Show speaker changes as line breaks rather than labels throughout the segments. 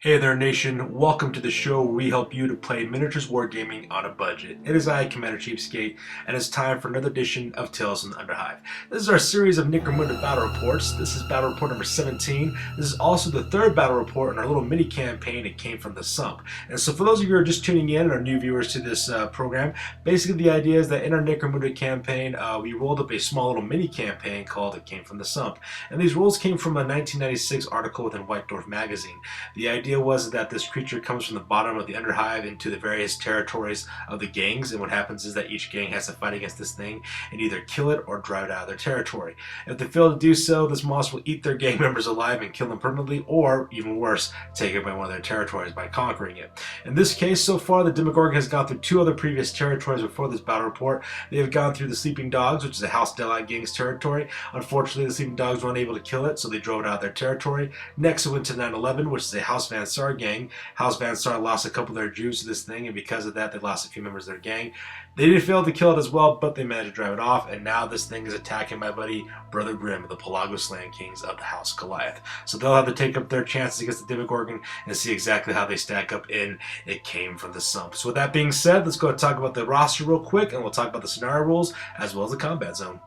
Hey there, nation. Welcome to the show where we help you to play miniatures wargaming on a budget. It is I, Commander Cheapskate, and it's time for another edition of Tales from the Underhive. This is our series of Necromunda battle reports. This is battle report number 17. This is also the third battle report in our little mini campaign, It Came From The Sump. And so for those of you who are just tuning in and are new viewers to this program, basically the idea is that in our Necromunda campaign, we rolled up a small little mini campaign called It Came From The Sump. And these rules came from a 1996 article within White Dwarf magazine. The idea was that this creature comes from the bottom of the Underhive into the various territories of the gangs, and what happens is that each gang has to fight against this thing and either kill it or drive it out of their territory. If they fail to do so, this monster will eat their gang members alive and kill them permanently, or even worse, take it by one of their territories by conquering it. In this case, so far, the Demogorgon has gone through two other previous territories before this battle report. They have gone through the Sleeping Dogs, which is a House Goliath gang's territory. Unfortunately, the Sleeping Dogs were unable to kill it, so they drove it out of their territory. Next, it went to 9/11, which is a House Van Sar gang. House Van Sar lost a couple of their Jews to this thing, and because of that, they lost a few members of their gang. They did fail to kill it as well, but they managed to drive it off, and now this thing is attacking my buddy, Brother Grimm, the Pelago-Slam Kings of the House Goliath. So they'll have to take up their chances against the Demogorgon and see exactly how they stack up in It Came From The Sump. So with that being said, let's go and talk about the roster real quick, and we'll talk about the scenario rules as well as the combat zone.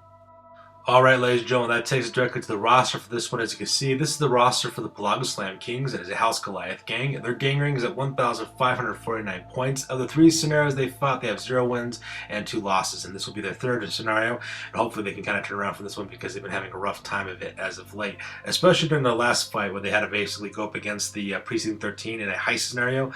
Alright, ladies and gentlemen, that takes us directly to the roster for this one. As you can see, this is the roster for the Pelago-Slam Kings. It is a House Goliath gang. Their gang rank is at 1,549 points. Of the three scenarios they fought, they have 0 wins and 2 losses, and this will be their third scenario. And hopefully they can kind of turn around from this one because they've been having a rough time of it as of late, especially during the last fight where they had to basically go up against the Precinct 13 in a heist scenario.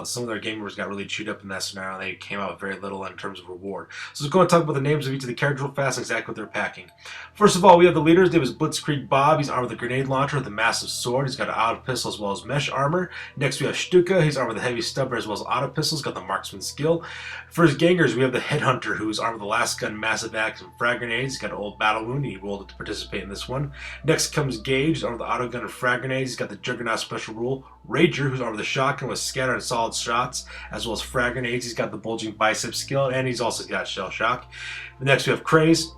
Some of their game members got really chewed up in that scenario, and they came out with very little in terms of reward. So let's go and talk about the names of each of the characters real fast and exactly what they're packing. First of all, we have the leader. His name is Blitzkrieg Bob. He's armed with a grenade launcher with a massive sword. He's got an auto pistol as well as mesh armor. Next, we have Stuka. He's armed with a heavy stubber as well as auto pistol. He's got the marksman skill. For his gangers, we have the Headhunter, who's armed with a last gun, massive axe, and frag grenades. He's got an old battle wound. He rolled it to participate in this one. Next comes Gage, he's armed with the auto gun and frag grenades. He's got the Juggernaut special rule. Rager, who's armed with a shotgun with scatter and solid shots, as well as frag grenades. He's got the bulging bicep skill, and he's also got shell shock. Next, we have Craze.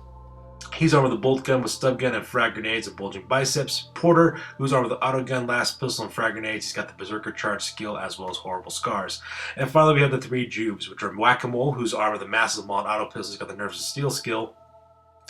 He's armed with a bolt gun with stub gun and frag grenades and bulging biceps. Porter, who's armed with the auto gun, last pistol, and frag grenades. He's got the berserker charge skill as well as horrible scars. And finally, we have the 3 Jubes, which are Whack-A-Mole, who's armed with a massive maul and auto pistol. He's got the nerves of steel skill,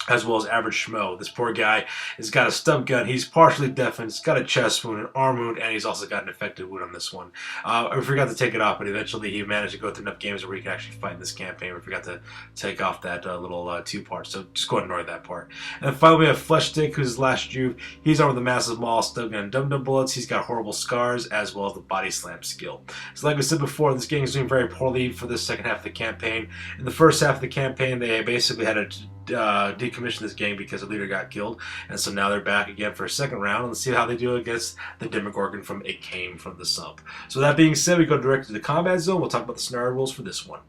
as well as average schmo. This poor guy has got a stub gun. He's partially deafened. He's got a chest wound, an arm wound, and he's also got an infected wound on this one. I forgot to take it off, but eventually he managed to go through enough games where he can actually fight in this campaign. We forgot to take off that little 2 part, so just go ahead and ignore that part. And then finally we have Flesh Stick, who's his last Juve. He's armed with a massive maul, stub gun, and dum-dum bullets. He's got horrible scars, as well as the body slam skill. So like I said before, this gang is doing very poorly for the second half of the campaign. In the first half of the campaign, they basically had to decommission this gang because the leader got killed, and so now they're back again for a second round, and let's see how they do against the Demogorgon from It Came From The Sump. So that being said, we go directly to the combat zone. We'll talk about the scenario rules for this one.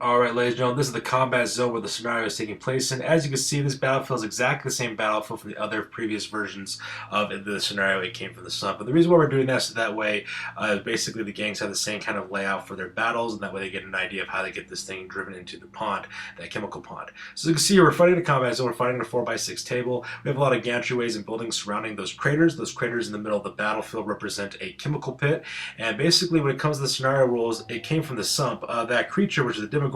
Alright, ladies and gentlemen, this is the combat zone where the scenario is taking place, and as you can see, this battlefield is exactly the same battlefield from the other previous versions of the scenario It Came From The Sump. But the reason why we're doing that is so that way, basically the gangs have the same kind of layout for their battles, and that way they get an idea of how they get this thing driven into the pond, that chemical pond. So as you can see, we're fighting in a combat zone, we're fighting in a 4x6 table. We have a lot of gantryways and buildings surrounding those craters. Those craters in the middle of the battlefield represent a chemical pit, and basically when it comes to the scenario rules, It Came From The Sump, that creature, which is the Demogorgon,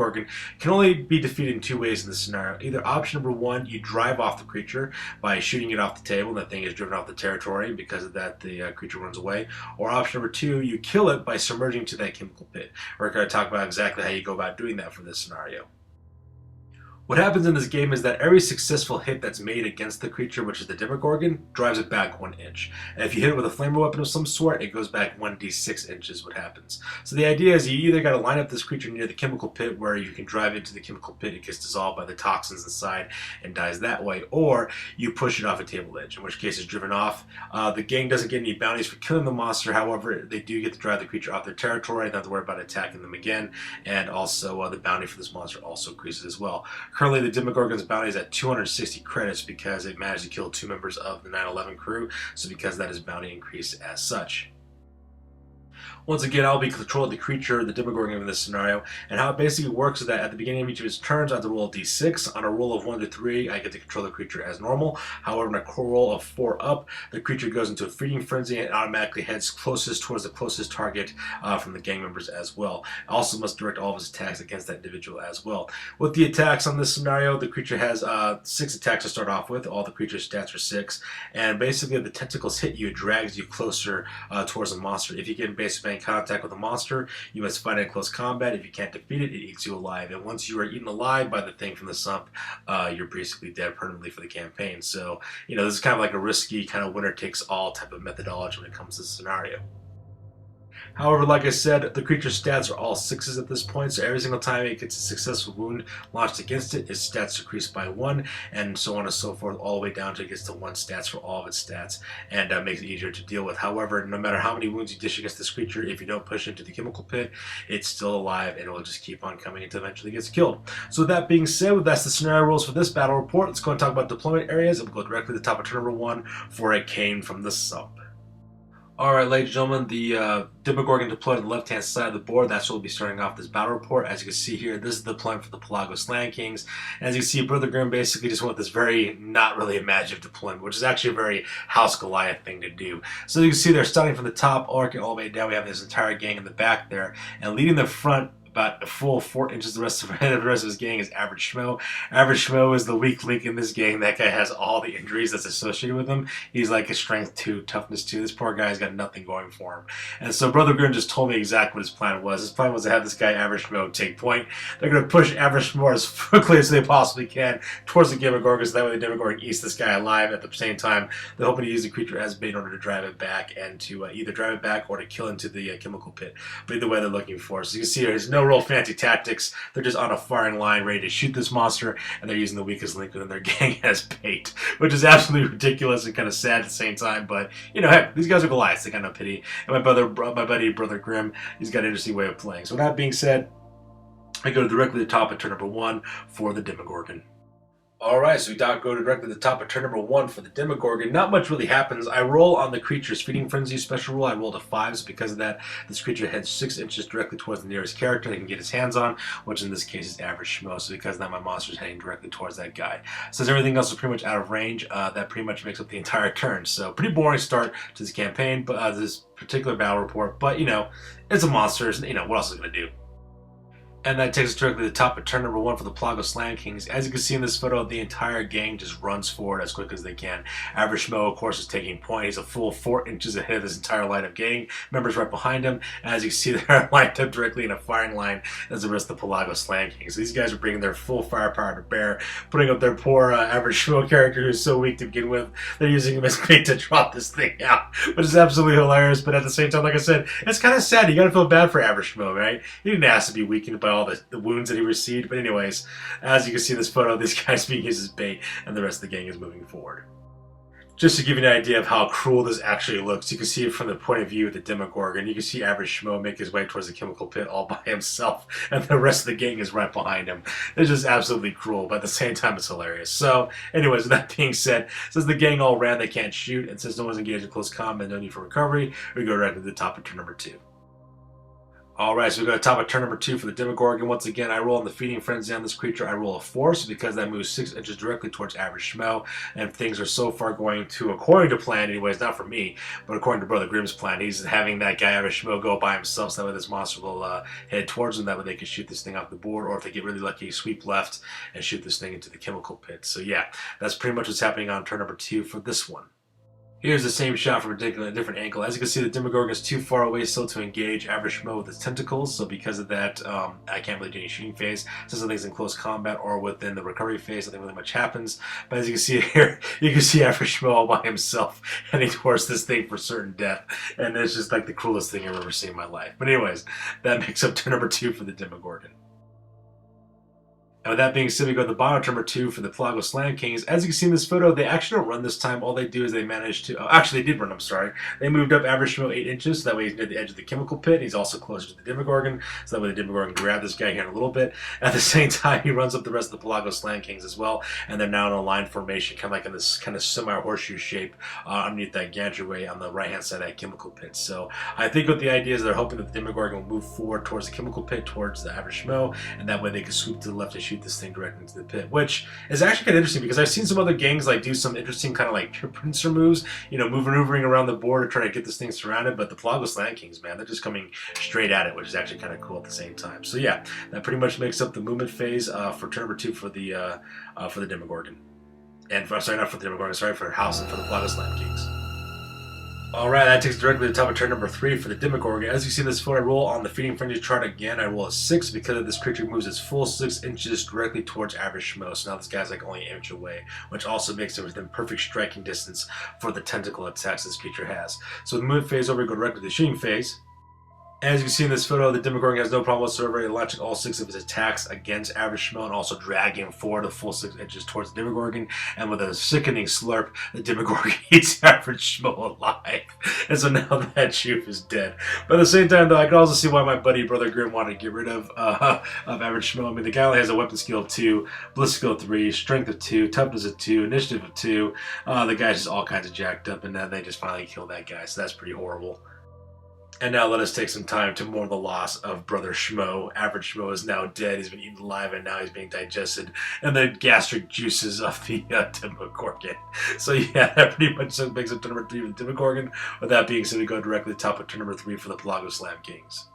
can only be defeated in 2 ways in this scenario. Either option number 1, you drive off the creature by shooting it off the table, and that thing is driven off the territory, and because of that the creature runs away. Or option number 2, you kill it by submerging to that chemical pit. We're going to talk about exactly how you go about doing that for this scenario. What happens in this game is that every successful hit that's made against the creature, which is the Demogorgon, drives it back 1 inch. And if you hit it with a flamer weapon of some sort, it goes back 1d6 inches what happens. So the idea is you either got to line up this creature near the chemical pit where you can drive into the chemical pit, it gets dissolved by the toxins inside and dies that way, or you push it off a table edge, in which case it's driven off. The gang doesn't get any bounties for killing the monster, however, they do get to drive the creature off their territory, not have to worry about attacking them again, and also the bounty for this monster also increases as well. Currently, the Demogorgon's bounty is at 260 credits because it managed to kill 2 members of the 9/11 crew, so because of that, his bounty increased as such. Once again, I'll be controlling the creature, the Demogorgon in this scenario, and how it basically works is that at the beginning of each of his turns, I have to roll a d6. On a roll of 1 to 3, I get to control the creature as normal. However, on a roll of 4 up, the creature goes into a feeding frenzy and automatically heads closest towards the closest target from the gang members as well. Also must direct all of his attacks against that individual as well. With the attacks on this scenario, the creature has 6 attacks to start off with. All the creature's stats are 6, and basically if the tentacles hit you, it drags you closer towards the monster. If you get in basic bang contact with a monster, you must fight it in close combat. If you can't defeat it, it eats you alive. And once you are eaten alive by the thing from the sump, you're basically dead permanently for the campaign. So, this is kind of like a risky kind of winner-takes-all type of methodology when it comes to this scenario. However, like I said, the creature's stats are all 6s at this point, so every single time it gets a successful wound launched against it, its stats decrease by 1, and so on and so forth, all the way down to it gets to 1 stats for all of its stats, and makes it easier to deal with. However, no matter how many wounds you dish against this creature, if you don't push into the chemical pit, it's still alive, and it will just keep on coming until eventually it gets killed. So with that being said, that's the scenario rules for this battle report. Let's go and talk about deployment areas, and we'll go directly to the top of turn number 1 for a Came From The Sump. Alright, ladies and gentlemen, the Demogorgon deployed on the left-hand side of the board. That's what we'll be starting off this battle report. As you can see here, this is the deployment for the Pelago-Slam Kings. As you can see, Brother Grimm basically just went with this very, not really imaginative deployment, which is actually a very House Goliath thing to do. So you can see they're starting from the top, working all the way down. We have this entire gang in the back there, and leading the front about a full 4 inches the rest of his gang is Average Schmo. Average Schmo is the weak link in this gang. That guy has all the injuries that's associated with him. He's like a strength 2, toughness 2. This poor guy's got nothing going for him. And so Brother Grimm just told me exactly what his plan was. His plan was to have this guy Average Schmo take point. They're going to push Average Schmo as quickly as they possibly can towards the Demogorgon, so that way the Demogorgon eats this guy alive. At the same time, they're hoping to use the creature as bait in order to drive it back, and to either drive it back or to kill into the chemical pit. But either way, they're looking for. So you can see there's no real fancy tactics. They're just on a firing line ready to shoot this monster, and they're using the weakest link within their gang as bait, which is absolutely ridiculous and kind of sad at the same time. But heck, these guys are Goliaths. They got no pity. And my buddy Brother Grimm, he's got an interesting way of playing. So with that being said, I go directly to the top of turn number 1 for the Demogorgon. Alright, so we go directly to the top of turn number 1 for the Demogorgon. Not much really happens. I roll on the creature's Feeding Frenzy special rule. I rolled a 5, so because of that, this creature heads 6 inches directly towards the nearest character he can get his hands on, which in this case is Average Schmo. So because of that, my monster's heading directly towards that guy. Since everything else is pretty much out of range, that pretty much makes up the entire turn. So pretty boring start to this campaign, but this particular battle report. But it's a monster. What else is it going to do? And that takes us directly to the top of turn number 1 for the Pelago-Slam Kings. As you can see in this photo, the entire gang just runs forward as quick as they can. Average Schmo, of course, is taking point. He's a full 4 inches ahead of this entire line of gang members right behind him. And as you can see, they're lined up directly in a firing line as the rest of the Pelago-Slam Kings. So these guys are bringing their full firepower to bear, putting up their poor Average Schmo character who's so weak to begin with. They're using him as bait to drop this thing out, which is absolutely hilarious. But at the same time, like I said, it's kind of sad. You got to feel bad for Average Schmo, right? He didn't ask to be weakened by all the wounds that he received. But anyways, as you can see in this photo, this guy's being used as bait, and the rest of the gang is moving forward. Just to give you an idea of how cruel this actually looks, you can see it from the point of view of the Demogorgon. You can see Average Schmo make his way towards the chemical pit all by himself, and the rest of the gang is right behind him. It's just absolutely cruel, but at the same time, it's hilarious. So, anyways, with that being said, since the gang all ran, they can't shoot, and since no one's engaged in close combat, no need for recovery, we go right to the top of turn number 2. Alright, so we go to top of turn number 2 for the Demogorgon. Once again, I roll on the Feeding Frenzy on this creature. I roll a 4, so because that moves 6 inches directly towards Average Schmo, and things are so far going to, according to plan anyways, not for me, but according to Brother Grimm's plan, he's having that guy Average Schmo go by himself, so that way this monster will head towards him, that way they can shoot this thing off the board, or if they get really lucky, sweep left and shoot this thing into the chemical pit. So yeah, that's pretty much what's happening on turn number 2 for this one. Here's the same shot from a different angle. As you can see, the Demogorgon is too far away still to engage Average Schmo with his tentacles, so because of that, I can't really do any shooting phase. Since something's in close combat or within the recovery phase, nothing really much happens. But as you can see here, you can see Average Schmo all by himself heading towards this thing for certain death, and it's just like the cruelest thing I've ever seen in my life. But anyways, that makes up turn number 2 for the Demogorgon. And with that being said, we go to the bottom number 2 for the Pelago-Slam Kings. As you can see in this photo, they actually don't run this time. All they do is they manage to... actually, they did run, I'm sorry. They moved up average Schmo 8 inches, so that way he's near the edge of the chemical pit. He's also closer to the Demogorgon, so that way the Demogorgon can grab this guy here in a little bit. At the same time, he runs up the rest of the Pelago-Slam Kings as well, and they're now in a line formation, kind of like in this kind of semi-horseshoe shape underneath that gantry on the right-hand side of that chemical pit. So I think what the idea is, they're hoping that the Demogorgon will move forward towards the chemical pit, towards the average Schmo, and that way they can swoop to the left and shoot this thing directly into the pit, which is actually kind of interesting because I've seen some other gangs like do some interesting kind of like pincer moves, you know, maneuvering around the board to try to get this thing surrounded. But the Pelago-Slam Kings, man, they're just coming straight at it, which is actually kind of cool at the same time. So yeah, that pretty much makes up the movement phase for turn number 2 for the Demogorgon, and sorry, not for the Demogorgon, sorry, for House and for the Pelago-Slam Kings. Alright, that takes directly to the top of turn number 3 for the Demogorgon. As you see in this photo, I roll on the Feeding Frenzy chart again. I roll a 6 because this creature moves its full 6 inches directly towards average Schmo. So now this guy's like only an inch away, which also makes it within perfect striking distance for the tentacle attacks this creature has. So the movement phase over, we go directly to the shooting phase. As you can see in this photo, the Demogorgon has no problem whatsoever launching all 6 of his attacks against average Schmo and also dragging him forward the full 6 inches towards the Demogorgon. And with a sickening slurp, the Demogorgon eats average Schmo alive. And so now that Shoof is dead. But at the same time, though, I can also see why my buddy Brother Grimm wanted to get rid of average Schmo. I mean, the guy only has a weapon skill of 2, bliss skill 3, strength of 2, toughness of 2, initiative of 2. The guy's just all kinds of jacked up, and then they just finally kill that guy. So that's pretty horrible. And now let us take some time to mourn the loss of Brother Schmo. Average Schmo is now dead. He's been eaten alive, and now he's being digested in the gastric juices of the Demogorgon. So yeah, that pretty much makes it turn number 3 for the Demogorgon. With that being said, we go directly to the top of turn number 3 for the Pelago-Slam Kings.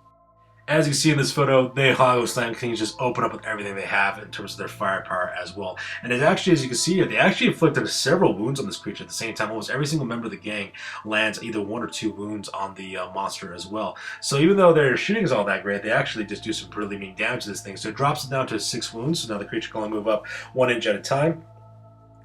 As you see in this photo, the Pelago-Slam Kings just open up with everything they have in terms of their firepower as well. And it actually, as you can see here, they actually inflicted several wounds on this creature at the same time. Almost every single member of the gang lands either 1 or 2 wounds on the monster as well. So even though their shooting is all that great, they actually just do some really mean damage to this thing. So it drops it down to 6 wounds, so now the creature can only move up 1 inch at a time.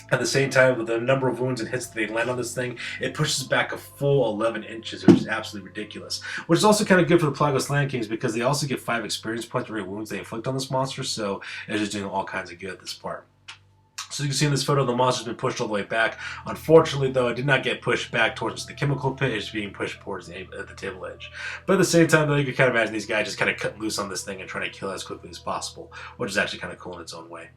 At the same time, with the number of wounds and hits that they land on this thing, it pushes back a full 11 inches, which is absolutely ridiculous. Which is also kind of good for the Pelago-Slam Kings because they also get 5 experience points for every wounds they inflict on this monster, so it's just doing all kinds of good at this part. So you can see in this photo, the monster's been pushed all the way back. Unfortunately, though, it did not get pushed back towards the chemical pit. It's being pushed towards the table edge. But at the same time, though, you can kind of imagine these guys just kind of cutting loose on this thing and trying to kill it as quickly as possible, which is actually kind of cool in its own way.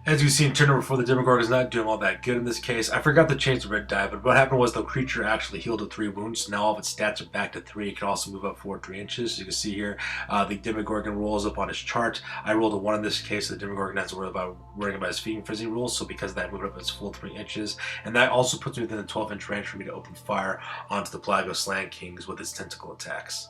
As you see in turn number 4, the Demogorgon is not doing all that good in this case. I forgot to change the red die, but what happened was the creature actually healed with 3 wounds. So now all of its stats are back to 3. It can also move up forward 3 inches. As you can see here, the Demogorgon rolls up on his chart. I rolled a 1 in this case, so the Demogorgon has to worry about his Feeding Frenzy rules. So because of that, moved up its full 3 inches. And that also puts me within the 12-inch range for me to open fire onto the Pelago-Slam Kings with its tentacle attacks.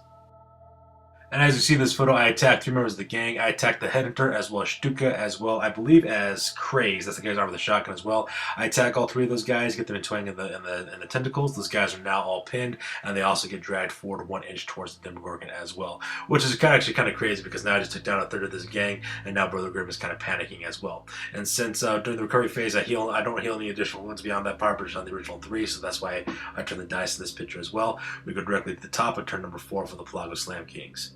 And as you see in this photo, I attacked 3 members of the gang. I attacked the Headhunter as well as Stuka as well, I believe as Craze. That's the guy's armed with a shotgun as well. I attack all 3 of those guys, get them entwined in the tentacles. Those guys are now all pinned, and they also get dragged forward 1 inch towards the Demogorgon as well. Which is actually kind of crazy because now I just took down a third of this gang, and now Brother Grimm is kind of panicking as well. And since during the recovery phase, I don't heal any additional wounds beyond that part, but just on the original 3, so that's why I turn the dice in this picture as well. We go directly to the top of turn number 4 for the Pelago-Slam Kings.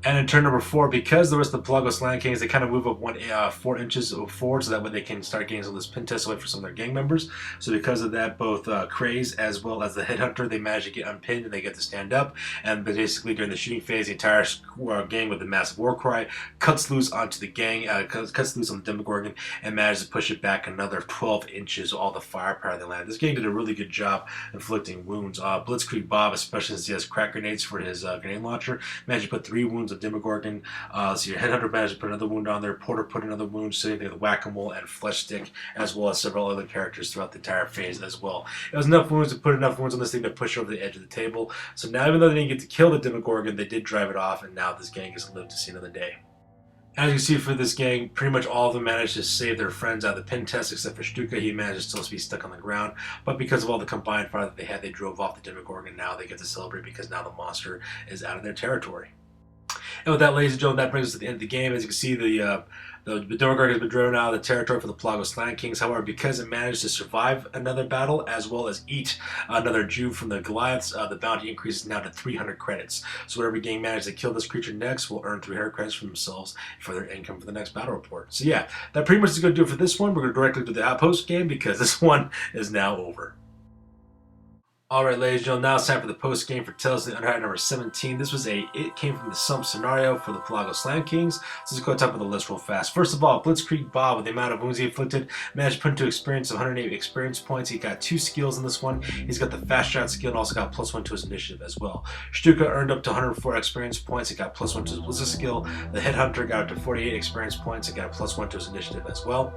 And in turn number 4, because the rest of the Pelago-Slam Kings, they kind of move up 4 inches forward, so that way they can start getting some of this pin test away for some of their gang members. So because of that, both Craze as well as the Headhunter, they manage to get unpinned and they get to stand up. And basically during the shooting phase, the entire gang with the massive war cry cuts loose onto the gang, cuts loose on the Demogorgon, and manages to push it back another 12 inches, all the firepower they land. This gang did a really good job inflicting wounds. Blitzkrieg Bob, especially since he has crack grenades for his grenade launcher, managed to put 3 wounds of Demogorgon. So your Headhunter managed to put another wound on there. Porter put another wound. Same thing with Whack-A-Mole and Flesh Stick, as well as several other characters throughout the entire phase as well. It was enough wounds to put enough wounds on this thing to push over the edge of the table. So now, even though they didn't get to kill the Demogorgon, they did drive it off, and now this gang gets to live to see another day. As you can see for this gang, pretty much all of them managed to save their friends out of the pin test, except for Stuka. He managed to still be stuck on the ground, but because of all the combined fire that they had, they drove off the Demogorgon. Now they get to celebrate because now the monster is out of their territory. And with that, ladies and gentlemen, that brings us to the end of the game. As you can see, the Demogorgon has been driven out of the territory for the Pelago-Slam Kings. However, because it managed to survive another battle as well as eat another Jew from the Goliaths, the bounty increases now to 300 credits. So whatever gang manages to kill this creature next will earn 300 credits for themselves for their income for the next battle report. So yeah, that pretty much is going to do it for this one. We're going to directly to the outpost game because this one is now over. Alright, ladies and gentlemen, now it's time for the post game for Tales of the Underhive number 17. This was a It Came From The Sump scenario for the Pelago-Slam Kings. So let's go top of the list real fast. First of all, Blitzkrieg Bob, with the amount of wounds he inflicted, managed to put into experience of 108 experience points. He got 2 skills in this one. He's got the fast shot skill and also got +1 to his initiative as well. Stuka earned up to 104 experience points. He got +1 to his Blizzard skill. The Headhunter got up to 48 experience points and got a +1 to his initiative as well.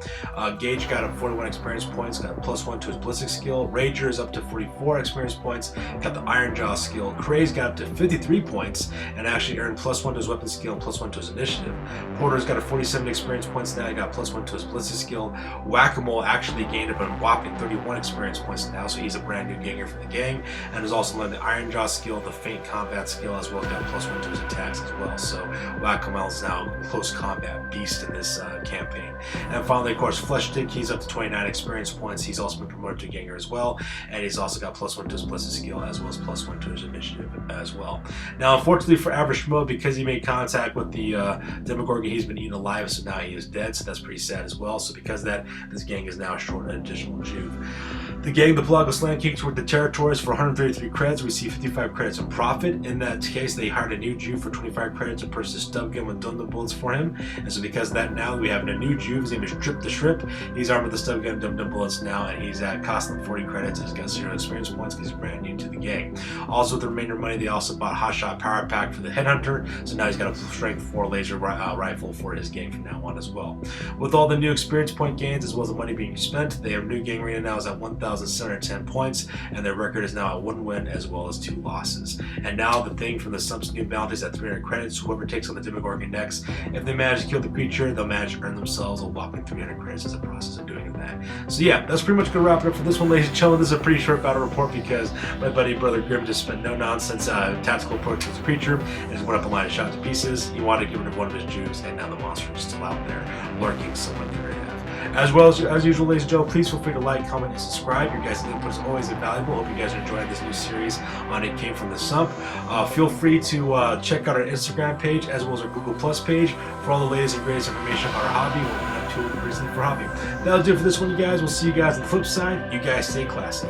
Gage got up 41 experience points, got a +1 to his Blizzard skill. Rager is up to 44 experience points. Got the Iron Jaw skill. Craze got up to 53 points and actually earned +1 to his weapon skill and +1 to his initiative. Porter's got a 47 experience points now. He got +1 to his Blizzard skill. Whack-A-Mole actually gained up a whopping 31 experience points now, so he's a brand new ganger for the gang, and has also learned the Iron Jaw skill, the Feint Combat skill as well. Got +1 to his attacks as well. So Whack-A-Mole is now a close combat beast in this campaign. And finally, of course, Flesh Dick, he's up to 29 experience points. He's also been promoted to ganger as well, and he's also got +1 to his Blizzard skill as well as +1 to his initiative as well. Now, unfortunately for Average Schmo, because he made contact with the Demogorgon, he's been eaten alive, so now he is dead, so that's pretty sad as well. So because of that, this gang is now short an additional Juve. The gang, the Pelago-Slam Kings, with the territories for 133 credits, we see 55 credits in profit. In that case, they hired a new Jew for 25 credits and purchased a stub gun with Dum-Dum bullets for him. And so because of that, now we have a new Jew. His name is Trip the Shrimp. He's armed with the stub gun and Dum-Dum bullets now, and he's at costing them 40 credits. He's got 0 experience points because he's brand new to the gang. Also, with the remainder of money, they also bought Hotshot Power Pack for the Headhunter, so now he's got a Strength 4 laser rifle for his gang from now on as well. With all the new experience point gains as well as the money being spent, their new gang arena now is at 1,710 points, and their record is now at 1 win as well as 2 losses. And now the thing from the Sump's new bounty is at 300 credits. Whoever takes on the Demogorgon next, if they manage to kill the creature, they'll manage to earn themselves a whopping 300 credits as a process of doing that. So yeah, that's pretty much going to wrap it up for this one, ladies and gentlemen. This is a pretty short battle report because my buddy Brother Grim just spent no nonsense tactical approach to the creature and just went up a line and shot to pieces. He wanted to get rid of one of his Jews, and now the monster is still out there lurking somewhere in the area. As usual, ladies and gentlemen, please feel free to like, comment, and subscribe. Your guys' input is always invaluable. Hope you guys are enjoying this new series on It Came From The Sump. Feel free to check out our Instagram page as well as our Google Plus page for all the latest and greatest information on our hobby, what we're up to, and the reason for hobby. That'll do it for this one, you guys. We'll see you guys on the flip side. You guys stay classy.